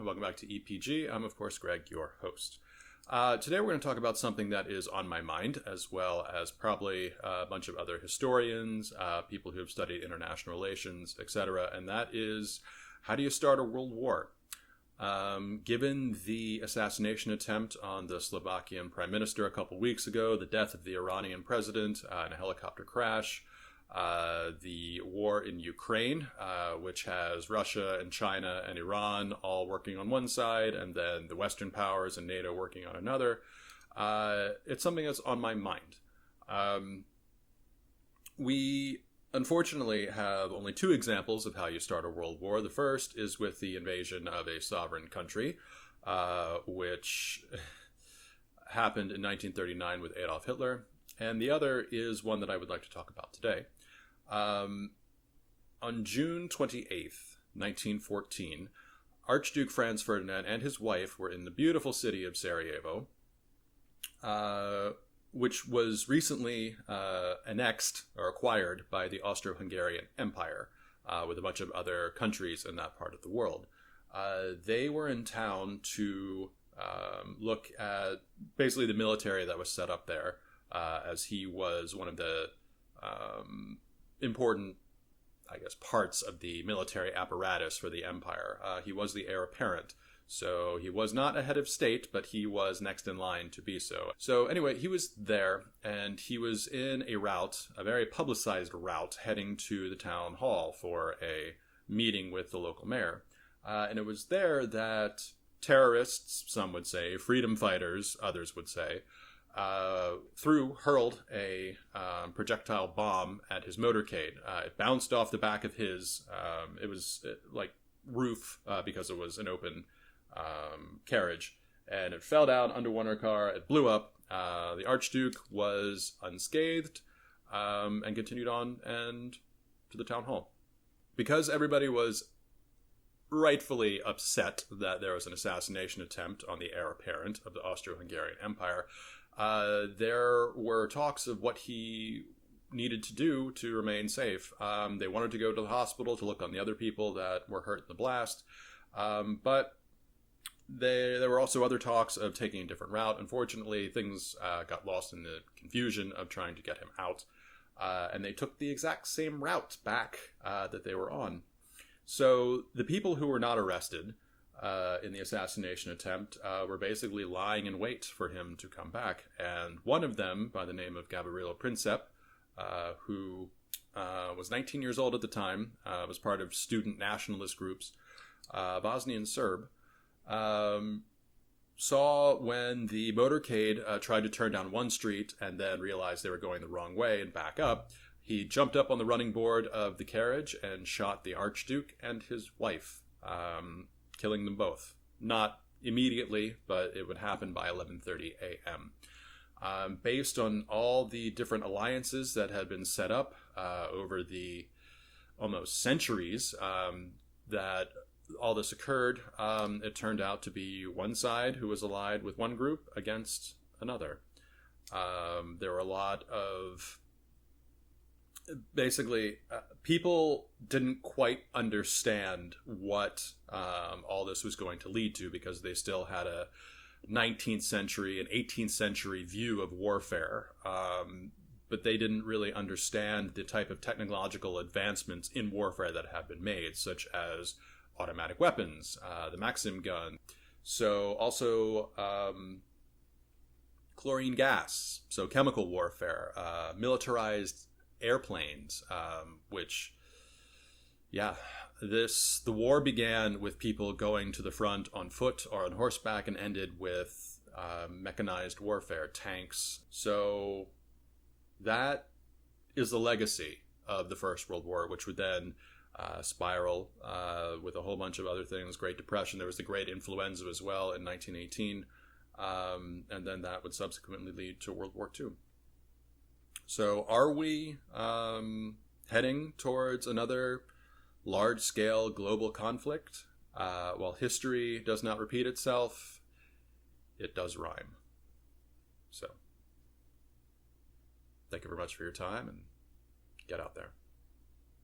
and welcome back to EPG. I'm, of course, Greg, your host. Today we're going to talk about something that is on my mind, as well as probably a bunch of other historians, people who have studied international relations, etc., and that is, how do you start a world war? Given the assassination attempt on the Slovakian prime minister a couple weeks ago, the death of the Iranian president in a helicopter crash, the war in Ukraine, which has Russia and China and Iran all working on one side, and then the Western powers and NATO working on another. It's something that's on my mind. We unfortunately have only two examples of how you start a world war. The first is with the invasion of a sovereign country, which happened in 1939 with Adolf Hitler. And the other is one that I would like to talk about today. On June 28th, 1914, Archduke Franz Ferdinand and his wife were in the beautiful city of Sarajevo, which was recently annexed or acquired by the Austro-Hungarian Empire, with a bunch of other countries in that part of the world. They were in town to look at basically the military that was set up there, as he was one of the important, I guess, parts of the military apparatus for the empire. He was the heir apparent, so he was not a head of state, but he was next in line to be so. So anyway, he was there, and he was in a route, a very publicized route, heading to the town hall for a meeting with the local mayor. And it was there that terrorists, some would say, freedom fighters, others would say, hurled a projectile bomb at his motorcade. It bounced off the back of his, roof, because it was an open carriage, and it fell down under one car. It blew up. The Archduke was unscathed, and continued on and to the town hall. Because everybody was rightfully upset that there was an assassination attempt on the heir apparent of the Austro-Hungarian Empire, there were talks of what he needed to do to remain safe. They wanted to go to the hospital to look on the other people that were hurt in the blast, but there were also other talks of taking a different route. Unfortunately, things got lost in the confusion of trying to get him out, and they took the exact same route back that they were on. So the people who were not arrested in the assassination attempt were basically lying in wait for him to come back. And one of them, by the name of Gavrilo Princip, who was 19 years old at the time, was part of student nationalist groups, Bosnian Serb, saw when the motorcade tried to turn down one street and then realized they were going the wrong way and back up. He jumped up on the running board of the carriage and shot the Archduke and his wife, killing them both. Not immediately, but it would happen by 11:30 a.m. Based on all the different alliances that had been set up over the almost centuries that all this occurred, it turned out to be one side who was allied with one group against another. There were a lot of... Basically, people didn't quite understand what all this was going to lead to, because they still had a 19th century and 18th century view of warfare, but they didn't really understand the type of technological advancements in warfare that have been made, such as automatic weapons, the Maxim gun. So also chlorine gas, so chemical warfare, militarized airplanes, the war began with people going to the front on foot or on horseback and ended with mechanized warfare, tanks. So that is the legacy of the First World War, which would then spiral with a whole bunch of other things. Great Depression. There was the Great Influenza as well in 1918, and then that would subsequently lead to World War II. So are we heading towards another large-scale global conflict? While history does not repeat itself, it does rhyme. So, thank you very much for your time, and get out there.